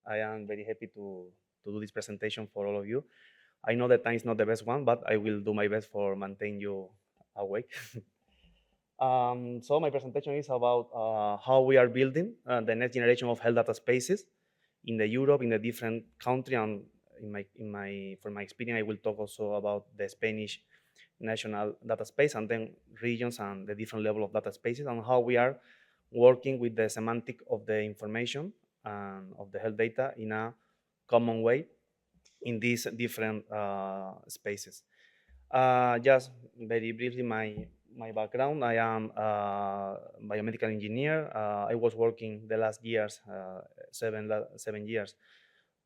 I am very happy to do this presentation for all of you. I know the time is not the best one, but I will do my best for maintain you awake. So my presentation is about how we are building the next generation of health data spaces in the Europe, in the different country, and from my experience, I will talk also about the Spanish national data space and then regions and the different level of data spaces and how we are working with the semantic of the information and of the health data in a common way in these different spaces. Just very briefly, my background, I am a biomedical engineer. I was working the last years, 7 years,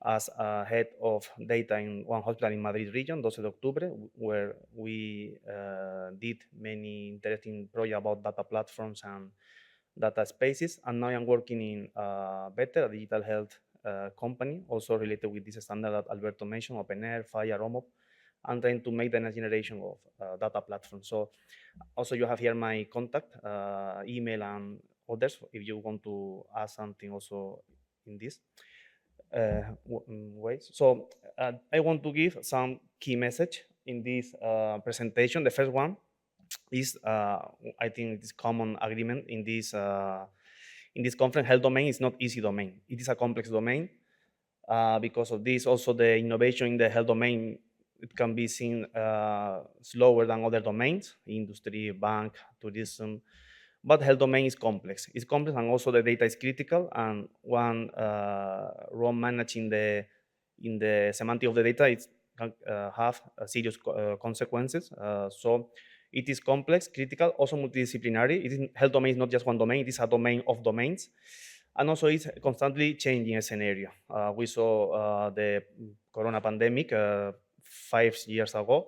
as a head of data in one hospital in Madrid region, 12 de Octubre, where we did many interesting projects about data platforms and data spaces. And now I'm working in Better, a digital health company, also related with this standard that Alberto mentioned, OpenAir, FHIR, OMOP, and trying to make the next generation of data platforms. So also you have here my contact, email and others, if you want to ask something also in this ways. So I want to give some key message in this presentation. The first one is, I think it's common agreement in this conference, health domain is not easy domain. It is a complex domain. Because of this, also the innovation in the health domain, it can be seen slower than other domains, industry, bank, tourism. But health domain is complex. It's complex, and also the data is critical. And one wrong managing in the semantic of the data, it can have serious consequences. So it is complex, critical, also multidisciplinary. Health domain is not just one domain; it is a domain of domains, and also it's constantly changing a scenario. We saw the corona pandemic 5 years ago.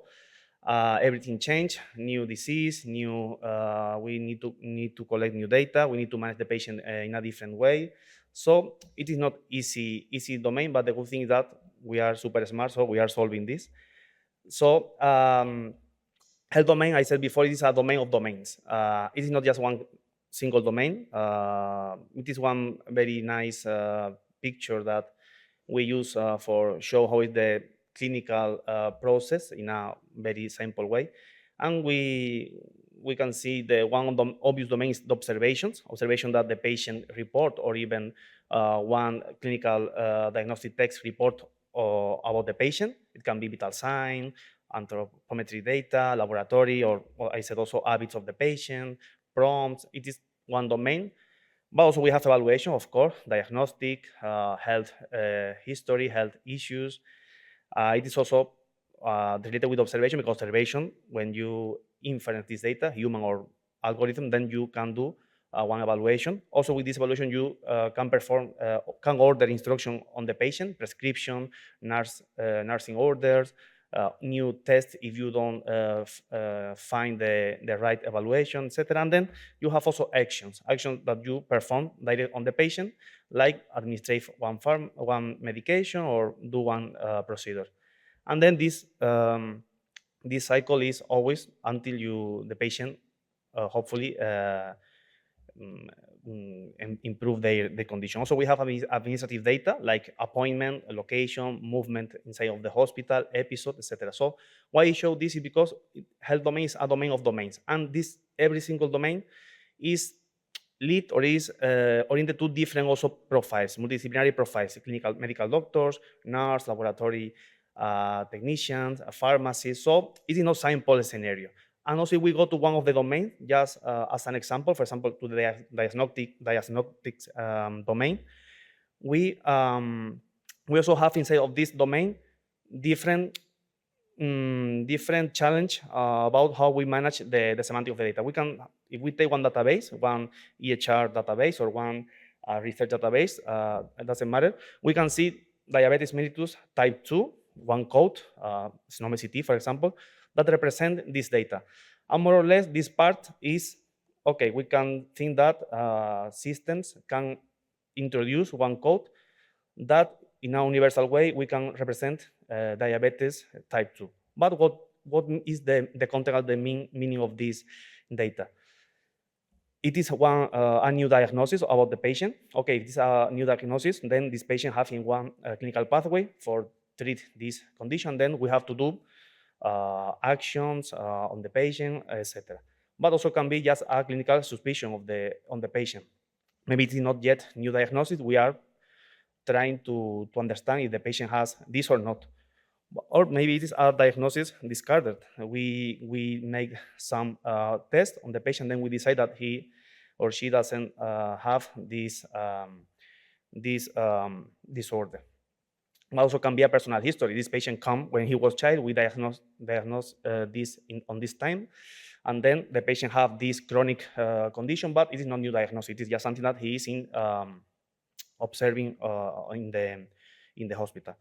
Everything changed, new disease, new, we need to collect new data, we need to manage the patient in a different way. So it is not easy domain, but the good thing is that we are super smart, so we are solving this. So health domain, I said before, it is a domain of domains. It is not just one single domain. It is one very nice picture that we use for show how is the clinical process in a very simple way. And we can see the one of the obvious domains, the observation that the patient report, or even one clinical diagnostic text report about the patient. It can be vital sign, anthropometry data, laboratory, or I said also habits of the patient, prompts. It is one domain. But also we have evaluation, of course, diagnostic, health history, health issues. It is also related with observation, because observation, when you inference this data, human or algorithm, then you can do one evaluation. Also with this evaluation, you can order instruction on the patient, prescription, nursing orders, new tests if you don't find the right evaluation, etc. And then you have also actions that you perform direct on the patient, like administrate one medication or do one procedure. And then this cycle is always until the patient hopefully improve their condition. Also, we have administrative data like appointment, location, movement inside of the hospital, episode, etc. So why I show this is because health domain is a domain of domains, and this every single domain is lead or is oriented to different also profiles, multidisciplinary profiles, clinical medical doctors, nurse, laboratory technicians, pharmacists. So it is not simple scenario. And also, if we go to one of the domains, just as an example, for example, to the diagnostics domain, we also have inside of this domain different challenge about how we manage the semantic of the data. We can, if we take one database, one EHR database or one research database, it doesn't matter. We can see diabetes mellitus type 2, one code, Sonoma CT, for example, that represent this data. And more or less, this part is, okay, we can think that systems can introduce one code that in a universal way we can represent diabetes type 2. But what is the context, the meaning of this data? it is a new diagnosis about the patient. Okay, if this is a new diagnosis, then this patient having one clinical pathway for treat this condition, then we have to do actions on the patient, etc. But also can be just a clinical suspicion on the patient. Maybe it is not yet new diagnosis. We are trying to understand if the patient has this or not. Or maybe it is a diagnosis discarded. We make some test on the patient, then we decide that he or she doesn't have this disorder. It also can be a personal history. This patient come when he was child. We diagnose this on this time, and then the patient have this chronic condition, but it is not new diagnosis. It is just something that he is observing in the hospital.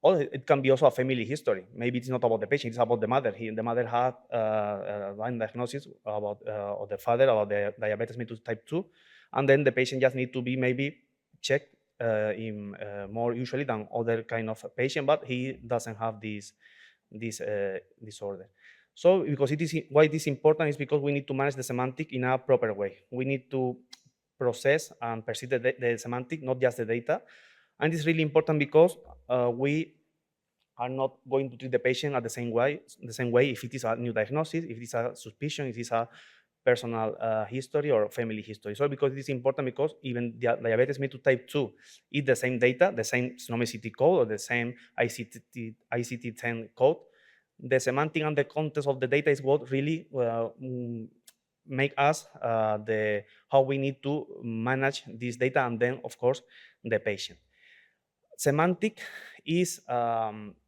Or it can be also a family history. Maybe it's not about the patient; it's about the mother. The mother had one diagnosis about or the father about the diabetes mellitus type 2, and then the patient just need to be maybe checked in more usually than other kind of patient, but he doesn't have this disorder. So because why it is important is because we need to manage the semantic in a proper way. We need to process and perceive the semantic, not just the data. And it's really important because we are not going to treat the patient at the same way if it is a new diagnosis, if it is a suspicion, if it is a personal history or family history. So because it is important because even the diabetes mellitus type 2 is the same data, the same SNOMED-CT code or the same ICD-10 code, the semantic and the context of the data is what really make us how we need to manage this data, and then of course the patient. Semantic is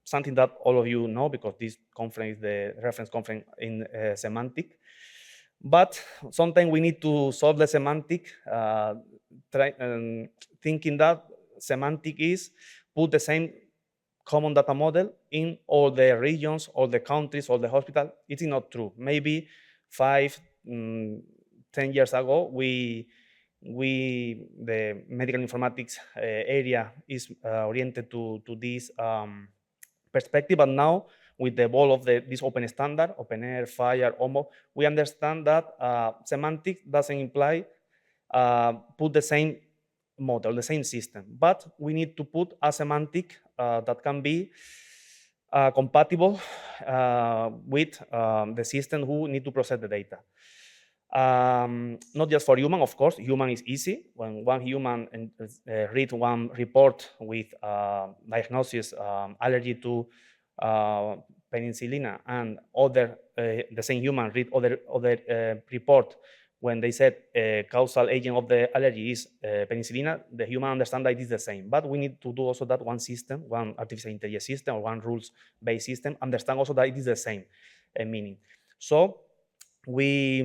something that all of you know because this conference is the reference conference in semantic. But sometimes we need to solve the semantic, thinking that semantic is put the same common data model in all the regions, all the countries, all the hospitals. It is not true. Maybe 5, 10 years ago, the medical informatics area is oriented to this perspective, but now with the evolve of this open standard, OpenAir, FHIR, OMO, we understand that semantics doesn't imply put the same model, the same system, but we need to put a semantic that can be compatible with the system who need to process the data. Not just for human, of course, human is easy. When one human read one report with diagnosis allergy to penicillin, and other the same human read other report when they said causal agent of the allergy is penicillin, the human understand that it is the same. But we need to do also that one system, one artificial intelligence system or one rules-based system, understand also that it is the same meaning. So we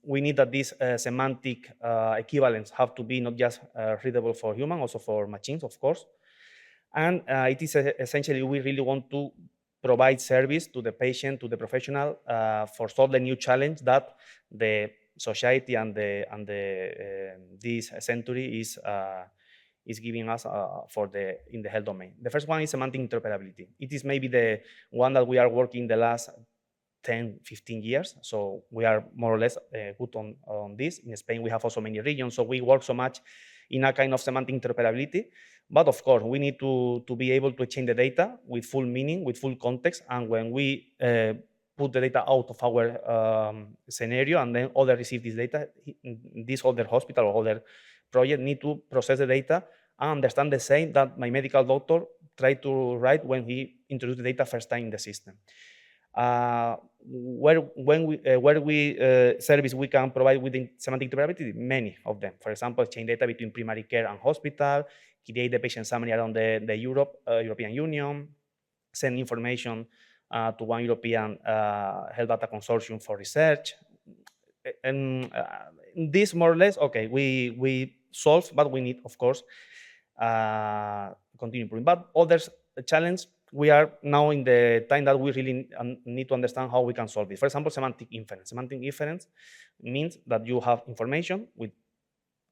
need that these semantic equivalents have to be not just readable for human, also for machines, of course. And it is essentially, we really want to provide service to the patient, to the professional, for solve the new challenge that the society and this century is giving us in the health domain. The first one is semantic interoperability. It is maybe the one that we are working the last 10, 15 years. So we are more or less good on this. In Spain, we have also many regions, so we work so much in a kind of semantic interoperability. But of course, we need to be able to exchange the data with full meaning, with full context. And when we put the data out of our scenario and then others receive this data, this other hospital or other project need to process the data and understand the same that my medical doctor tried to write when he introduced the data first time in the system. Where service we can provide with the semantic interoperability? Many of them. For example, exchange data between primary care and hospital, create the patient summary around the European Union, send information to one European health data consortium for research. And this more or less, okay, we solve, but we need, of course, continue improving. But others challenge, we are now in the time that we really need to understand how we can solve this. For example, semantic inference. Semantic inference means that you have information with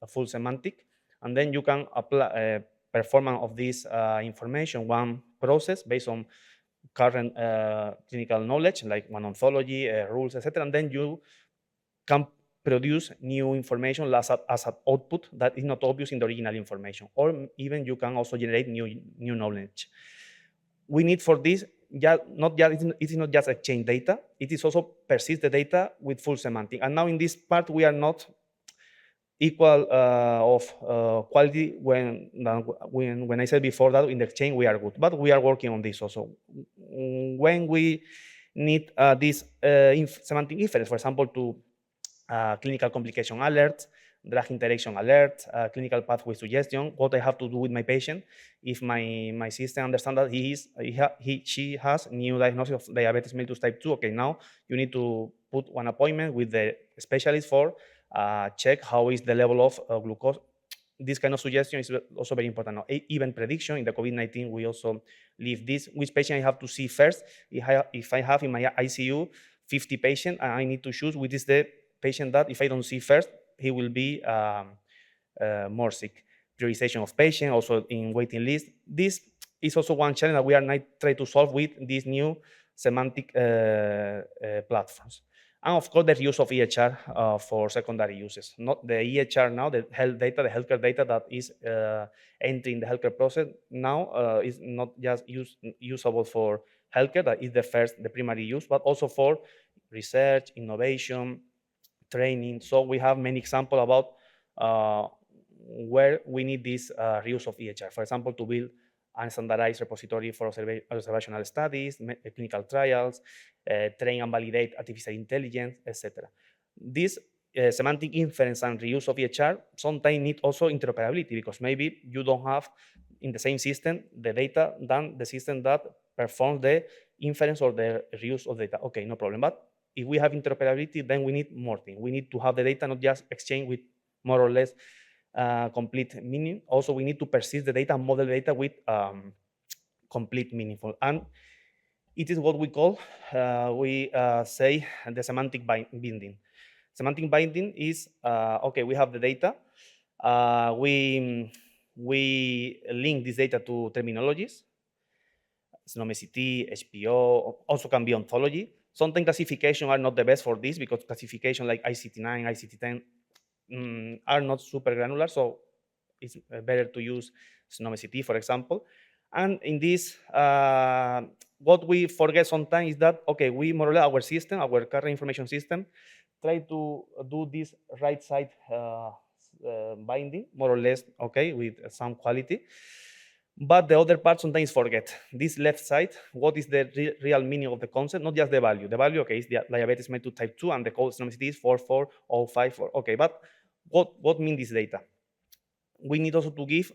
a full semantic, and then you can apply performance of this information, one process based on current clinical knowledge, like one ontology, rules, etc. And then you can produce new information as an output that is not obvious in the original information, or even you can also generate new knowledge. We need for this, it is not just exchange data, it is also persist the data with full semantic. And now in this part, we are not equal of quality when I said before that in the exchange we are good, but we are working on this also. When we need this semantic inference, for example, to clinical complication alerts, drug interaction alerts, clinical pathway suggestion, what I have to do with my patient if my system understands that she has new diagnosis of diabetes mellitus type 2. Okay, now you need to put one appointment with the specialist for check how is the level of glucose. This kind of suggestion is also very important. Now, even prediction in the COVID-19, we also leave this, which patient I have to see first. If I have in my ICU 50 patients, I need to choose which is the patient that if I don't see first, he will be more sick. Prioritization of patient, also in waiting list. This is also one challenge that we are now trying to solve with these new semantic platforms. And of course, the use of EHR for secondary uses. Not the EHR now, the health data, the healthcare data that is entering the healthcare process now is not just usable for healthcare, that is the primary use, but also for research, innovation, training. So we have many examples about where we need this reuse of EHR. For example, to build a standardized repository for observational studies, clinical trials, train and validate artificial intelligence, etc. This semantic inference and reuse of EHR sometimes need also interoperability, because maybe you don't have in the same system the data than the system that performs the inference or the reuse of data. Okay, no problem. But if we have interoperability, then we need more things. We need to have the data not just exchange with more or less complete meaning. Also, we need to persist the data and model the data with complete meaningful. And it is what we call, say, the semantic binding. Semantic binding is, okay, we have the data. We link this data to terminologies. SNOMED-CT, HPO, also can be ontology. Sometimes classification are not the best for this, because classification like ICT-9, ICT-10 are not super granular, so it's better to use SNOMED-CT, for example. And in this, what we forget sometimes is that, okay, we more or less, our system, our current information system, try to do this right side binding, more or less, okay, with some quality. But the other part sometimes forget. This left side, what is the real meaning of the concept, not just the value. The value, okay, is the diabetes mellitus type 2, and the code SNOMED-CT is 44054. Okay, but what mean this data? We need also to give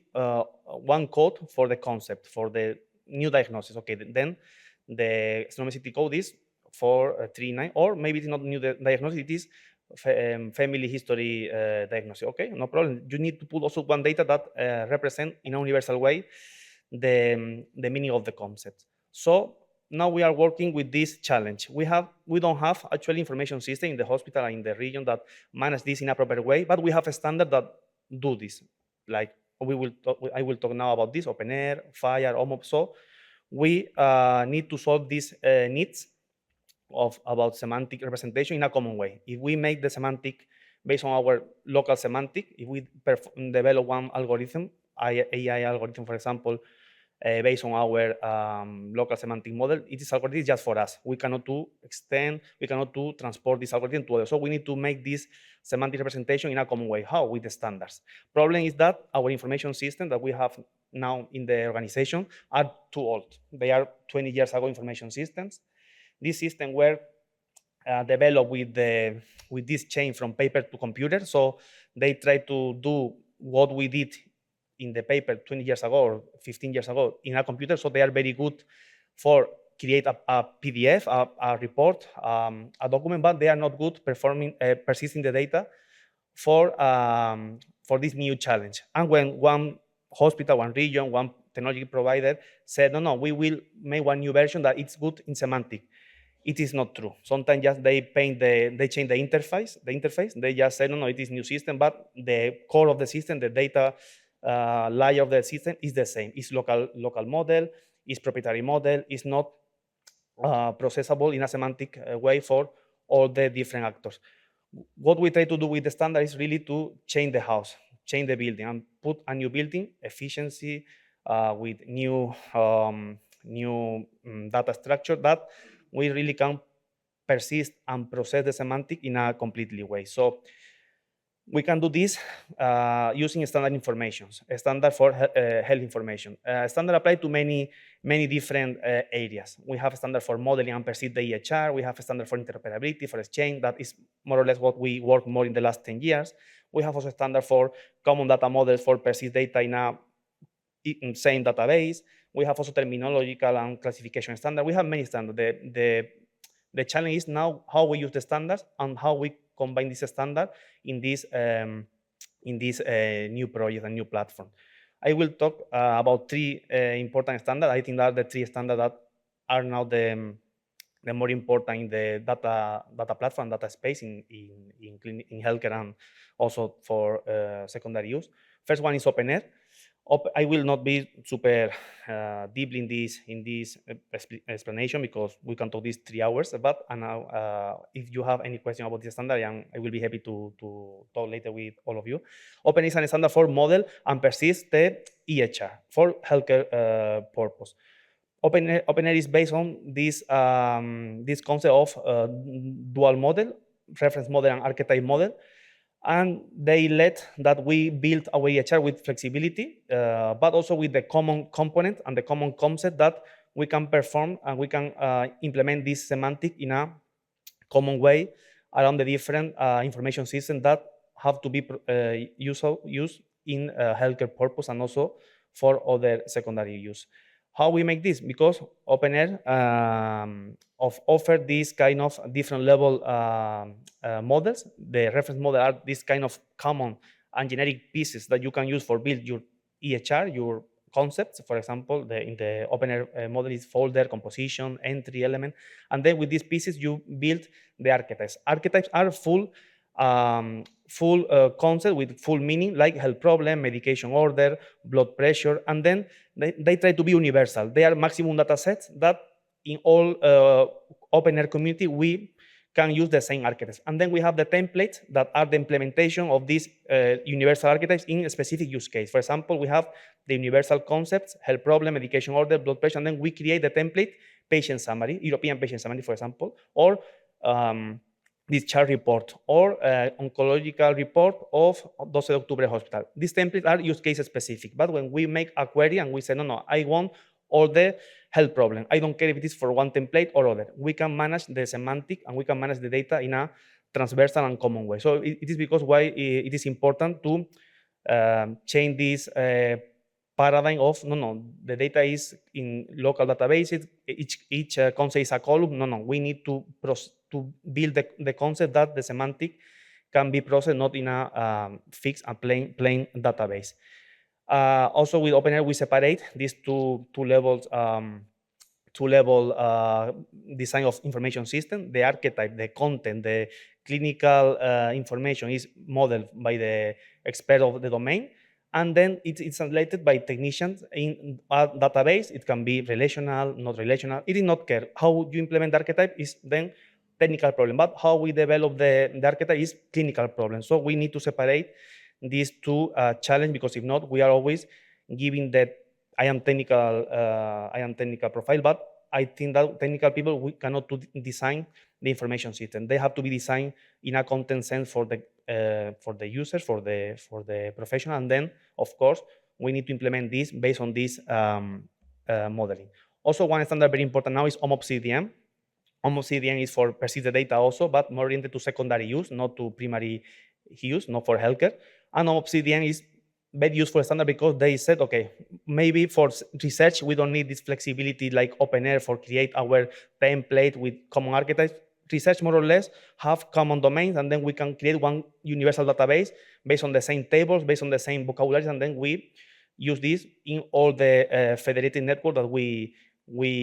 one code for the concept, for the new diagnosis. Okay, then the SNOMED-CT code is 439, or maybe it's not new diagnosis, it is family history diagnosis. Okay, no problem. You need to put also one data that represent in a universal way the meaning of the concept. So now we are working with this challenge. We don't have actually information system in the hospital and in the region that manage this in a proper way, but we have a standard that do this. Like I will talk now about this, OpenAir, FHIR, OMOP. So we need to solve these needs about semantic representation in a common way. If we make the semantic based on our local semantic, if we develop one algorithm, AI algorithm, for example, based on our local semantic model, it is algorithm just for us. We cannot do extend, we cannot do transport this algorithm to others. So we need to make this semantic representation in a common way. How? With the standards. Problem is that our information system that we have now in the organization are too old. They are 20 years ago information systems. This system were developed with this change from paper to computer. So they try to do what we did in the paper 20 years ago or 15 years ago in a computer. So they are very good for create a PDF, a report, a document, but they are not good performing, persisting the data for this new challenge. And when one hospital, one region, one technology provider said, no, we will make one new version that it's good in semantic. It is not true. Sometimes just they change the interface. They just say, no, it is new system, but the core of the system, the data layer of the system is the same. It's local model, it's proprietary model, it's not processable in a semantic way for all the different actors. what we try to do with the standard is really to change the house, change the building, and put a new building, efficiency, with new data structure that we really can persist and process the semantic in a completely way. So we can do this using standard informations, a standard for health information. Standard applied to many different areas. We have a standard for modeling and perceive the EHR. We have a standard for interoperability, for exchange. That is more or less what we work more in the last 10 years. We have also a standard for common data models for perceive data in a same database. We have also terminological and classification standard. We have many standards. The challenge is now how we use the standards and how we combine this standard in this new project and new platform. I will talk about three important standards. I think that the three standards that are now the more important in the data platform, data space in healthcare and also for secondary use. First one is OpenAir. I will not be super deep in this explanation because we can talk this 3 hours. But if you have any question about this standard, I will be happy to talk later with all of you. OpenAir is a standard for model and persist the EHR for healthcare purpose. OpenAir is based on this concept of dual model, reference model and archetype model. And they let that we build our EHR with flexibility, but also with the common component and the common concept that we can perform and we can implement this semantic in a common way around the different information systems that have to be used in healthcare purpose and also for other secondary use. How we make this? Because OpenAir offer this kind of different level models. The reference model are this kind of common and generic pieces that you can use for build your EHR, your concepts. For example, in the OpenAir model is folder, composition, entry, element. And then with these pieces, you build the archetypes. Archetypes are full concept with full meaning, like health problem, medication order, blood pressure, and then they try to be universal. They are maximum data sets that in all OpenAir community, we can use the same archetypes. And then we have the templates that are the implementation of these universal archetypes in a specific use case. For example, we have the universal concepts, health problem, medication order, blood pressure, and then we create the template patient summary, European patient summary, for example, or discharge report or oncological report of 12 de Octubre Hospital. These templates are use case specific, but when we make a query and we say, no, I want all the health problem, I don't care if it is for one template or other, we can manage the semantic and we can manage the data in a transversal and common way. So it is because why it is important to change this paradigm of, the data is in local databases, each concept is a column. We need to build the concept that the semantic can be processed not in a fixed and plain database. Also with OpenAir, we separate these two levels, two-level design of information system. The archetype, the content, the clinical information is modeled by the expert of the domain. And then it's translated by technicians in a database. It can be relational, not relational. It is not care. How you implement the archetype is then technical problem, but how we develop the archetype is clinical problem. So we need to separate these two challenges, because if not, we are always giving that I am technical profile, but I think that technical people, we cannot design the information system. They have to be designed in a content sense for the users, for the professional, and then of course we need to implement this based on this modeling. Also, one standard very important now is OMOP-CDM. OMOP-CDM is for persistent data also, but more oriented to secondary use, not to primary use, not for healthcare. And OMOP-CDM is very useful standard because they said, okay, maybe for research, we don't need this flexibility like OpenAir for create our template with common archetypes. Research more or less have common domains, and then we can create one universal database based on the same tables, based on the same vocabularies, and then we use this in all the federated network that we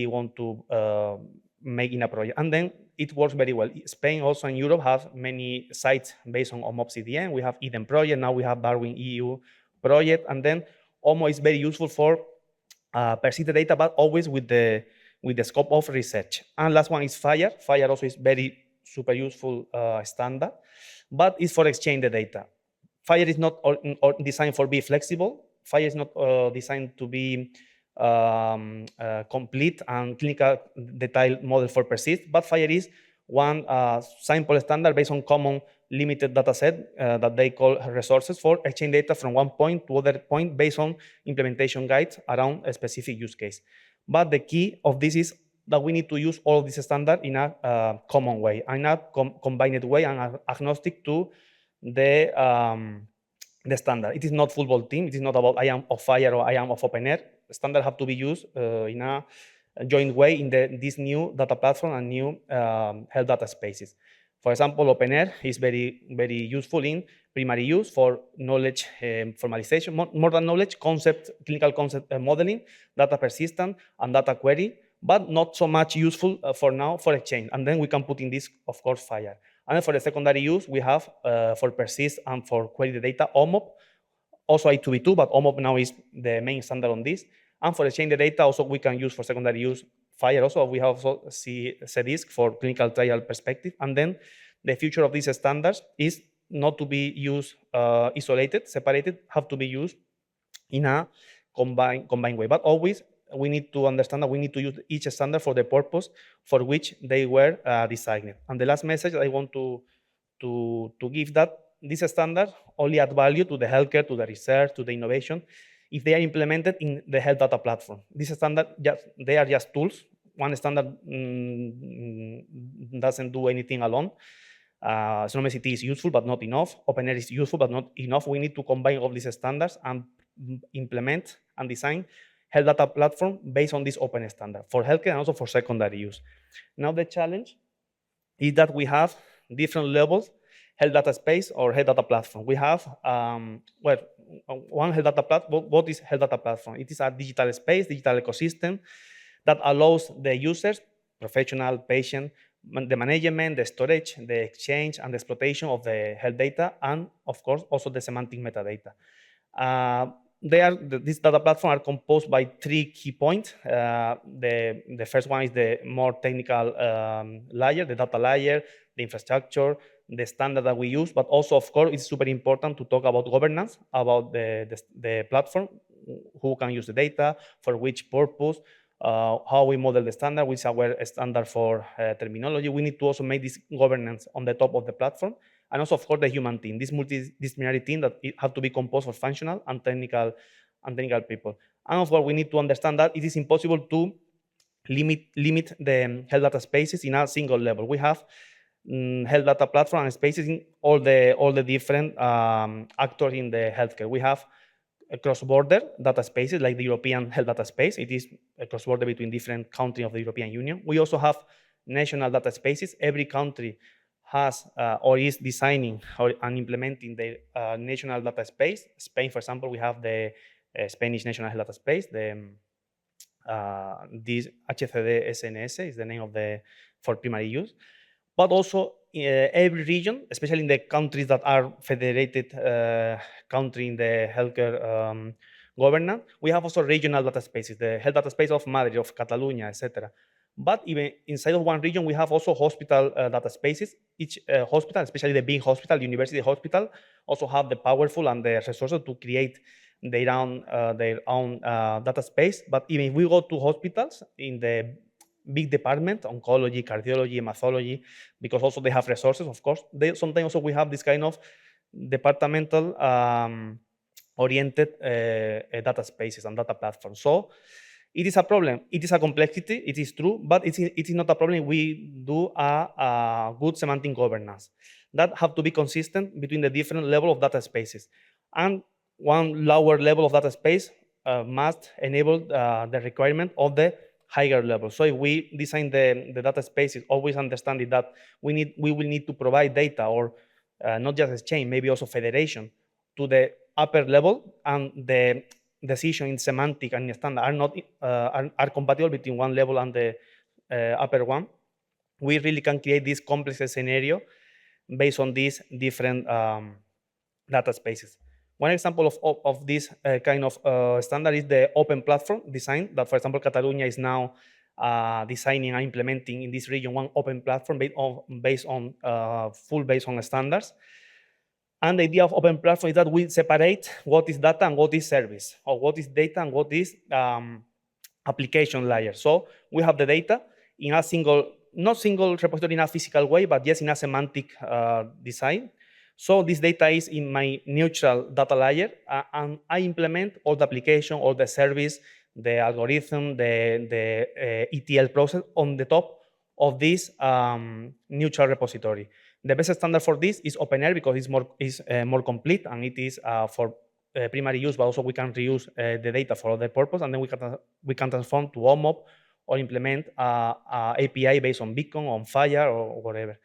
want to make in a project. And then it works very well. Spain also and Europe have many sites based on OMOP-CDM. We have Eden project, now we have Darwin EU project, and then OMO is very useful for persistent data, but always with the scope of research. And last one is FHIR. FHIR also is very super useful standard but it's for exchange the data. FHIR is not designed for be flexible. FHIR is not designed to be complete and clinical detailed model for persist, but FHIR is one sample standard based on common limited data set that they call resources for exchange data from one point to other point based on implementation guides around a specific use case. But the key of this is that we need to use all of this standard in a common way, in a combined way, and agnostic to the standard. It is not football team. It is not about I am of FHIR or I am of OpenAir. Standard have to be used in a joint way in this new data platform and new health data spaces. For example, OpenAir is very, very useful in primary use for knowledge formalization, more than knowledge, clinical concept modeling, data persistence, and data query, but not so much useful for now for exchange. And then we can put in this, of course, FHIR. And then for the secondary use, we have for persist and for query the data, OMOP, also I2V2, but OMOP now is the main standard on this. And for exchange the data, also we can use for secondary use FHIR. Also, we have also CDISC for clinical trial perspective. And then the future of these standards is not to be used isolated, separated, have to be used in a combined way. But always we need to understand that we need to use each standard for the purpose for which they were designed. And the last message I want to give that this standard only add value to the healthcare, to the research, to the innovation, if they are implemented in the health data platform. This standard, they are just tools. One standard doesn't do anything alone. SNOMED-CT is useful, but not enough. OpenAir is useful, but not enough. We need to combine all these standards and implement and design health data platform based on this open standard for healthcare and also for secondary use. Now the challenge is that we have different levels, health data space or health data platform. We have, one health data platform. What is health data platform? It is a digital space, digital ecosystem that allows the users, professional, patient, the management, the storage, the exchange, and the exploitation of the health data, and of course, also the semantic metadata. This data platform are composed by 3 key points. The first one is the more technical layer, the data layer, the infrastructure, the standard that we use, but also, of course, it's super important to talk about governance, about the platform, who can use the data, for which purpose, how we model the standard, which is our standard for terminology. We need to also make this governance on the top of the platform. And also, of course, the human team, this multidisciplinary team that it have to be composed of functional and technical people. And of course, we need to understand that it is impossible to limit the health data spaces in a single level. We have health data platform and spaces in all the different actors in the healthcare. We have cross-border data spaces like the European health data space. It is a cross-border between different countries of the European Union. We also have national data spaces. Every country has or is designing and implementing the national data space. Spain, for example, we have the Spanish national health data space. This HCD SNS is the name for primary use. But also every region, especially in the countries that are federated country in the healthcare governance, we have also regional data spaces, the health data space of Madrid, of Catalonia, etc. But even inside of one region, we have also hospital data spaces. Each hospital, especially the big hospital, university hospital, also have the powerful and the resources to create their own data space. But even if we go to hospitals in the big department, oncology, cardiology, hematology, because also they have resources, of course. Sometimes also we have this kind of departmental oriented data spaces and data platforms. So it is a problem. It is a complexity. It is true, but it is not a problem. We do a good semantic governance that have to be consistent between the different level of data spaces, and one lower level of data space must enable the requirement of the higher level. So if we design the data spaces, always understanding that we will need to provide data, or not just exchange, maybe also federation to the upper level, and the decision in semantic and standard are not are compatible between one level and the upper one. We really can create this complex scenario based on these different data spaces. One example of this kind of standard is the open platform design that, for example, Catalonia is now designing and implementing in this region one open platform based on standards. And the idea of open platform is that we separate what is data and what is service, or what is data and what is application layer. So we have the data in a single, not single repository in a physical way, but yes, in a semantic design. So this data is in my neutral data layer, and I implement all the application, all the service, the algorithm, the ETL process on the top of this neutral repository. The best standard for this is OpenAir because it's more complete, and it is for primary use, but also we can reuse the data for other purpose, and then we can transform to OMOP or implement a API based on Beacon, on Fire, or whatever.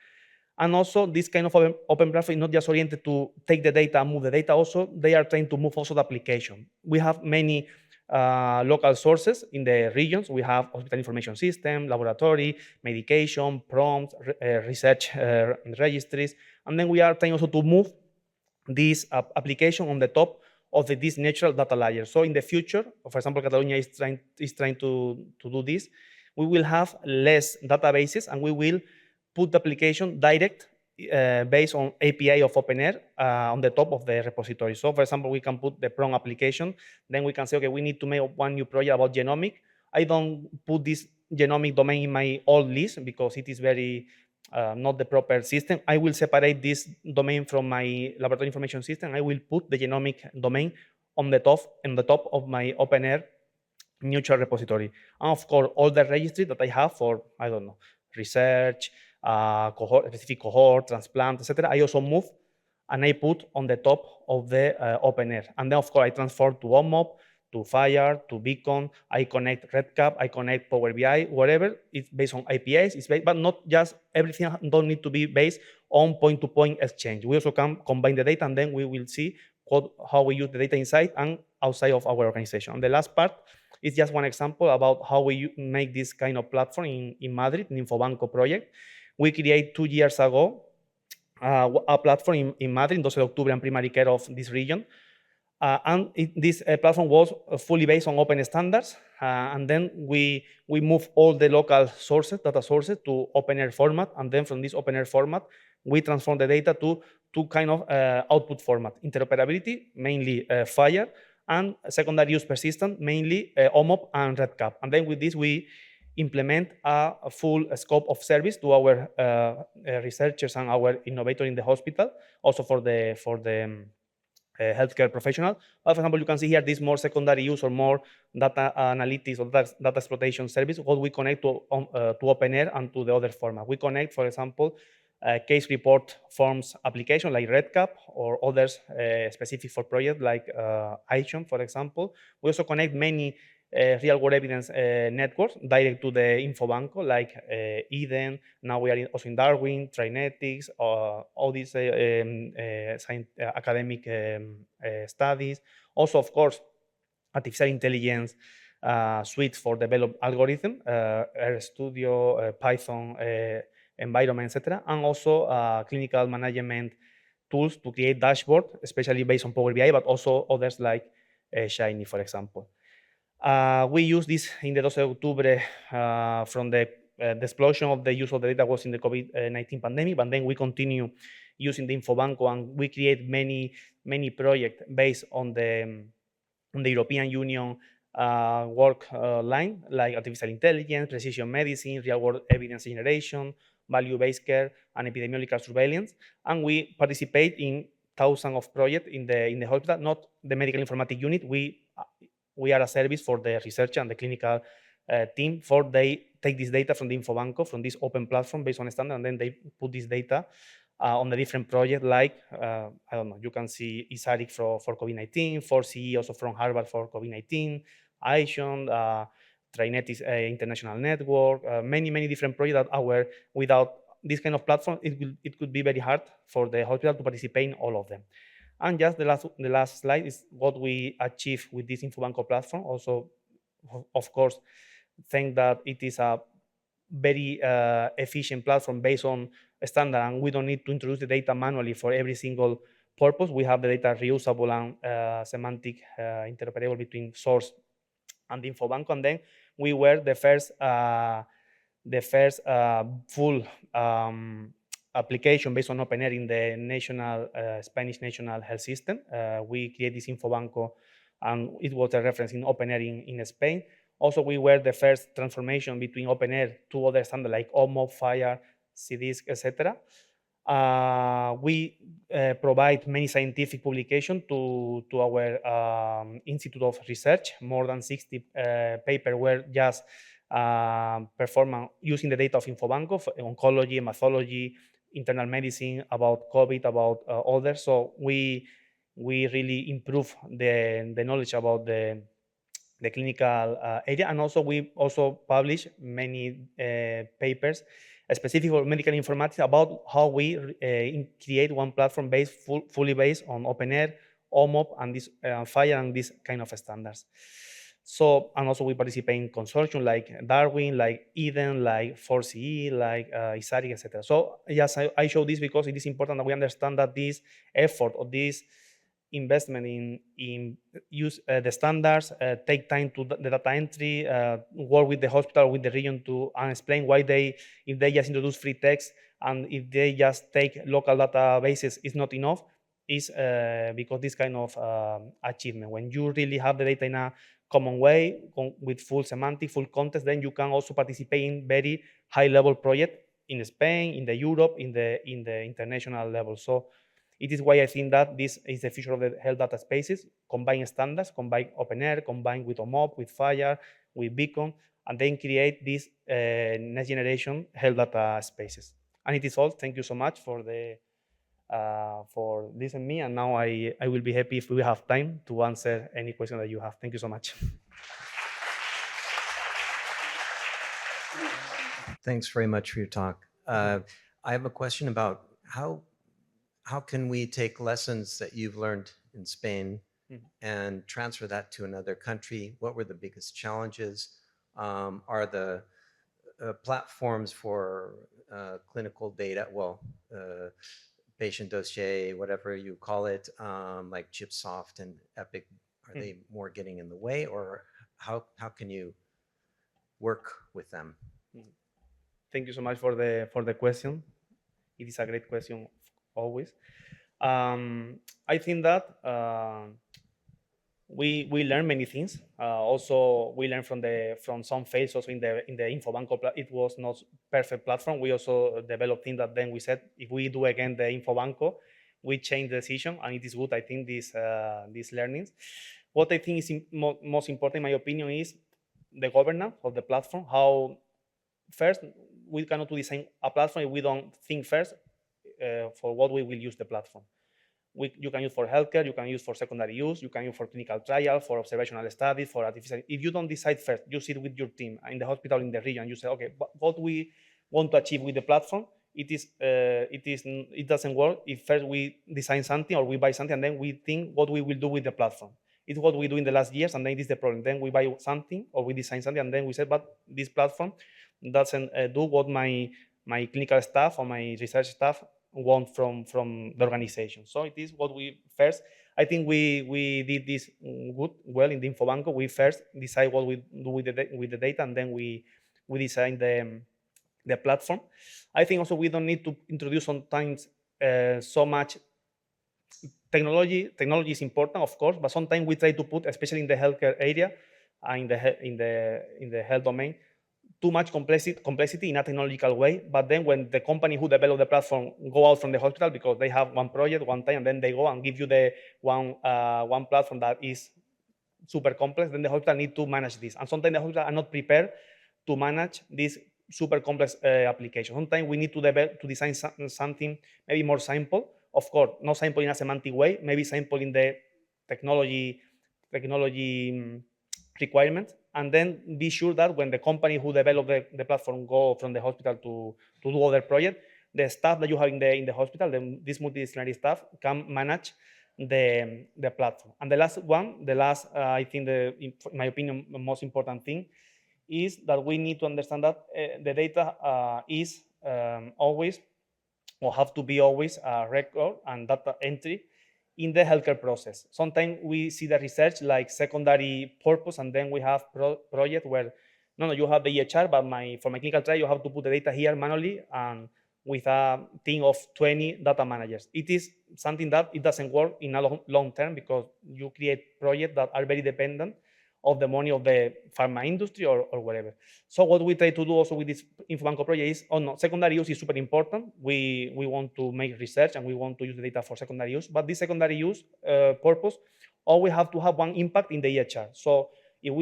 And also, this kind of open platform is not just oriented to take the data and move the data. Also, they are trying to move also the application. We have many local sources in the regions. We have hospital information system, laboratory, medication, prompts, research registries, and then we are trying also to move this application on the top of this natural data layer. So in the future, for example, Catalonia is trying to do this. We will have less databases, and we will put the application direct based on API of OpenAir on the top of the repository. So for example, we can put the prompt application, then we can say, okay, we need to make one new project about genomic. I don't put this genomic domain in my old list because it is very not the proper system. I will separate this domain from my laboratory information system. I will put the genomic domain on the top of my OpenAir neutral repository. And of course, all the registry that I have for, I don't know, research, cohort, specific cohort, transplant, etc., I also move and I put on the top of the OpenAir. And then, of course, I transfer to OMOP, to Fire, to Beacon. I connect RedCap, I connect Power BI, whatever. It's based on APIs, but not just everything don't need to be based on point-to-point exchange. We also can combine the data, and then we will see how we use the data inside and outside of our organization. And the last part is just one example about how we make this kind of platform in Madrid, in Infobanco project. We created 2 years ago a platform in Madrid, in 12 de Octubre, and primary care of this region. This platform was fully based on open standards, and then we move all the local sources, data sources, to OpenAir format, and then from this OpenAir format, we transform the data to two kind of output format: interoperability, mainly Fire, and secondary use persistent, mainly OMOP and RedCap. And then with this, we implement a full scope of service to our researchers and our innovators in the hospital, also for the healthcare professional. But for example, you can see here this more secondary use or more data analytics or data exploitation service, what we connect to OpenAir and to the other format. We connect, for example, case report forms application like RedCap or others specific for projects like iTunes, for example. We also connect many real-world evidence networks direct to the Infobanco, like Eden. Now we are also in Darwin, Trinetics, all these academic studies. Also, of course, artificial intelligence suite for developed algorithm, RStudio, Python environment, etc. And also clinical management tools to create dashboard, especially based on Power BI, but also others like Shiny, for example. We use this in the 12 de Octubre from the explosion of the use of the data was in the COVID-19 pandemic, but then we continue using the Infobanco, and we create many projects based on the European Union work line, like artificial intelligence, precision medicine, real-world evidence generation, value-based care, and epidemiological surveillance. And we participate in thousands of projects in the hospital, not the medical informatics unit. We are a service for the research and the clinical team, for they take this data from the Infobanco, from this open platform based on a standard, and then they put this data on the different projects, like, I don't know, you can see ISARIC for COVID-19, 4CE also from Harvard for COVID-19, iTunes, Trinetics International Network, many different projects that are without this kind of platform, it could be very hard for the hospital to participate in all of them. And just the last slide is what we achieve with this Infobanco platform. Also, of course, think that it is a very efficient platform based on a standard, and we don't need to introduce the data manually for every single purpose. We have the data reusable and semantic interoperable between source and the Infobanco, and then we were the first full application based on OpenAir in the Spanish national health system. We created this Infobanco, and it was a reference in OpenAir in Spain. Also, we were the first transformation between OpenAir to other standards like OMOP, FHIR, CDISC, etc. We provide many scientific publications to our Institute of Research. More than 60 papers were just performed using the data of Infobanco for oncology, hematology, internal medicine, about COVID, about others. So we really improve the knowledge about the clinical area, and also we also publish many papers specific for medical informatics about how we create one platform fully based on OpenAir, OMOP, and this FHIR and this kind of standards. So, and also we participate in consortium like Darwin, like Eden, like 4CE, like ISARIC, etc. So yes, I show this because it is important that we understand that this effort or this investment in use the standards, take time to the data entry, work with the hospital, with the region to explain why if they just introduce free text and if they just take local databases is not enough, is because this kind of achievement. When you really have the data in a common way with full semantic, full context, then you can also participate in very high-level project in Spain, in the Europe, in the international level. So it is why I think that this is the future of the health data spaces, combine standards, combine OpenAir, combine with OMOP, with FHIR, with Beacon, and then create these next generation health data spaces. And it is all. Thank you so much for listening to me. And now I will be happy if we have time to answer any question that you have. Thank you so much. Thanks very much for your talk. I have a question about how can we take lessons that you've learned in Spain and transfer that to another country? What were the biggest challenges? Are the platforms for clinical data, patient dossier, whatever you call it, like ChipSoft and Epic, are they more getting in the way, or how can you work with them? Thank you so much for the question. It is a great question always. I think that we learn many things. Also, we learn from some fails. Also in the Infobanco, it was not perfect platform. We also developed things that then we said if we do again the Infobanco, we change the decision, and it is good. I think these learnings. What I think is most important, in my opinion, is the governance of the platform. How first we cannot design a platform if we don't think first for what we will use the platform. You can use for healthcare, you can use for secondary use, you can use for clinical trial, for observational studies, for artificial. If you don't decide first, you sit with your team in the hospital, in the region, you say, okay, what we want to achieve with the platform, it doesn't work if first we design something or we buy something and then we think what we will do with the platform. It's what we do in the last years, and then it is the problem. Then we buy something or we design something, and then we say, but this platform doesn't do what my clinical staff or my research staff want from the organization. So it is what we first, I think we did this well in the Infobanco. We first decide what we do with the data, and then we design the platform. I think also we don't need to introduce sometimes so much technology. Technology is important, of course, but sometimes we try to put, especially in the healthcare area, in the health domain, too much complexity in a technological way. But then when the company who developed the platform go out from the hospital because they have one project, one time, and then they go and give you the one platform that is super complex, then the hospital need to manage this. And sometimes the hospital are not prepared to manage this super complex application. Sometimes we need to design something maybe more simple. Of course, not simple in a semantic way, maybe simple in the technology requirements, and then be sure that when the company who developed the platform go from the hospital to do other project, the staff that you have in the hospital, this multidisciplinary staff, can manage the platform. And the last I think in my opinion, the most important thing is that we need to understand that the data is always, or have to be always, a record and data entry in the healthcare process. Sometimes we see the research like secondary purpose, and then we have project where, no, you have the EHR, but for my clinical trial, you have to put the data here manually, and with a team of 20 data managers. It is something that it doesn't work in a long term because you create projects that are very dependent of the money of the pharma industry or whatever. So what we try to do also with this Infobanco project is, oh no, secondary use is super important. We want to make research and we want to use the data for secondary use, but this secondary use purpose always have to have one impact in the EHR. So if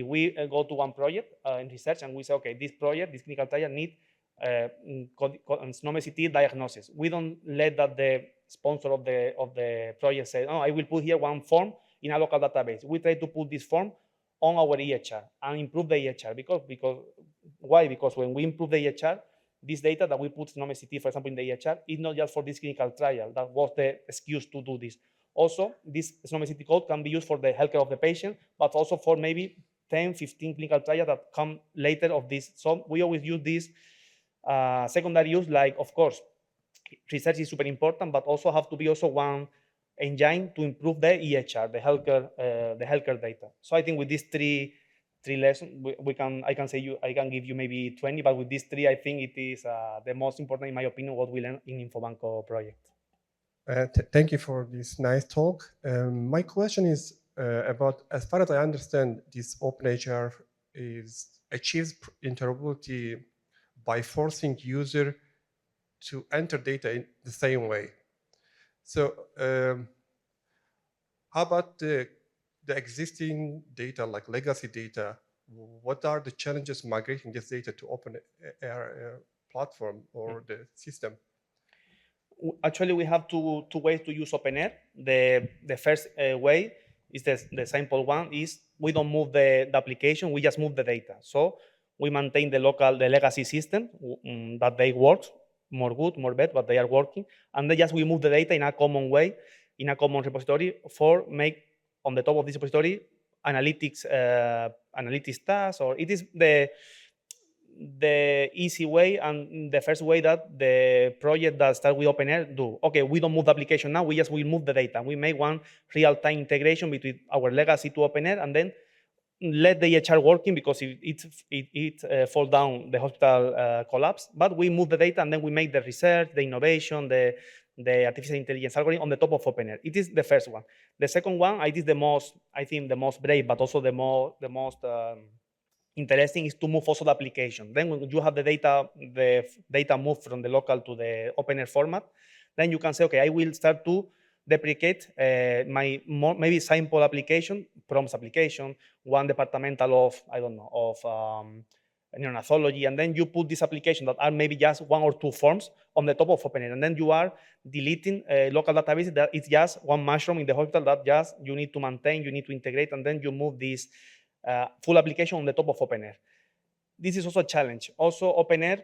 we go to one project in research and we say, okay, this project, this clinical trial need syndrome CT diagnosis. We don't let that the sponsor of the project say, oh, I will put here one form in a local database. We try to put this form on our EHR and improve the EHR because why? Because when we improve the EHR, this data that we put syndrome CT, for example, in the EHR, is not just for this clinical trial. That was the excuse to do this. Also, this syndrome CT code can be used for the healthcare of the patient, but also for maybe 10, 15 clinical trials that come later of this. So we always use this secondary use, like, of course, research is super important, but also have to be also one engine to improve the EHR, the healthcare data. So I think with these three lessons, I can give you maybe 20, but with these three, I think it is the most important, in my opinion, what we learn in Infobanco project. Thank you for this nice talk. My question is about, as far as I understand, this OpenHR achieves interoperability by forcing user to enter data in the same way. So how about the existing data, like legacy data? What are the challenges migrating this data to OpenHR platform or the system? Actually, we have two ways to use OpenAir. The first way is the simple one, is we don't move the application, we just move the data. So we maintain the legacy system that they work more good, more bad, but they are working. And then we move the data in a common way, in a common repository for make on the top of this repository analytics tasks, or it is the easy way and the first way that the project that start with OpenAir do. Okay, we don't move the application now, we move the data. We make one real-time integration between our legacy to OpenAir and then let the EHR working, because if it fall down, the hospital collapse. But we move the data and then we make the research, the innovation, the artificial intelligence algorithm on the top of OpenAir. It is the first one. The second one, it is the most brave, but also the most interesting, is to move also the application. Then when you have the data moved from the local to the OpenAir format, then you can say, okay, I will start to deprecate my maybe simple application, prompts application, one departmental of, I don't know, of neonatology, and then you put this application that are maybe just one or two forms on the top of OpenAir, and then you are deleting local databases that it's just one mushroom in the hospital that just you need to maintain, you need to integrate, and then you move this full application on the top of OpenAir. This is also a challenge. Also, OpenAir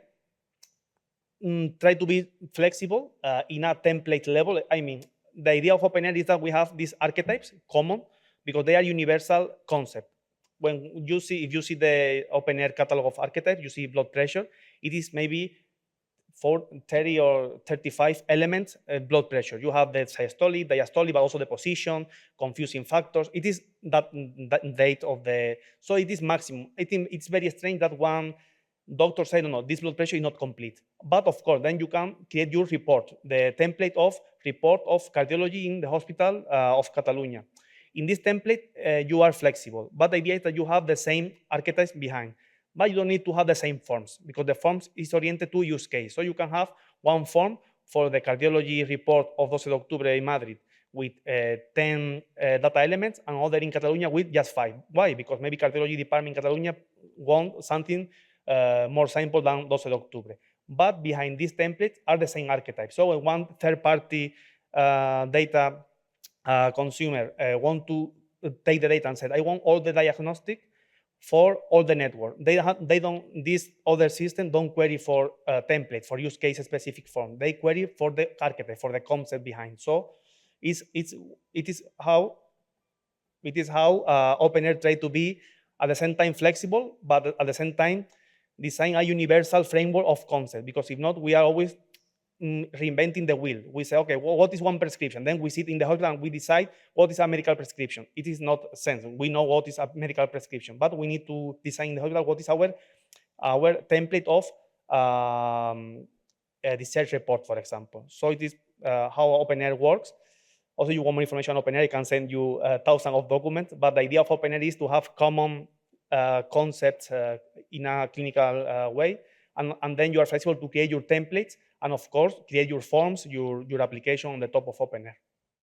try to be flexible in a template level. I mean, the idea of OpenAir is that we have these archetypes common because they are universal concept. When you see, if you see the OpenAir catalog of archetypes, you see blood pressure. It is maybe 30 or 35 elements blood pressure. You have the systolic, diastolic, but also the position, confusing factors. It is that date of the, so it is maximum. I think it's very strange that one doctor said, no, this blood pressure is not complete. But of course, then you can create your report, the template of report of cardiology in the hospital of Catalonia. In this template, you are flexible, but the idea is that you have the same archetypes behind, but you don't need to have the same forms because the forms is oriented to use case. So you can have one form for the cardiology report of 12 de octubre in Madrid with 10 data elements, and other in Catalonia with just 5. Why? Because maybe cardiology department in Catalonia want something more simple than 12 de octubre. But behind this template are the same archetypes. So when one third-party data consumer want to take the data and say, I want all the diagnostic for all the network. They don't, this other system don't query for template, for use case specific form. They query for the archetype, for the concept behind. So it is how OpenAir try to be at the same time flexible, but at the same time design a universal framework of concept, because if not, we are always reinventing the wheel. We say, okay, well, what is one prescription? Then we sit in the hospital and we decide what is a medical prescription. It is not sense. We know what is a medical prescription, but we need to design in the hospital what is our template of research report, for example. So it is how OpenAI works. Also, you want more information on OpenAI, it can send you thousands of documents, but the idea of OpenAI is to have common concepts in a clinical way, and then you are flexible to create your templates, and of course, create your forms, your application on the top of OpenAI.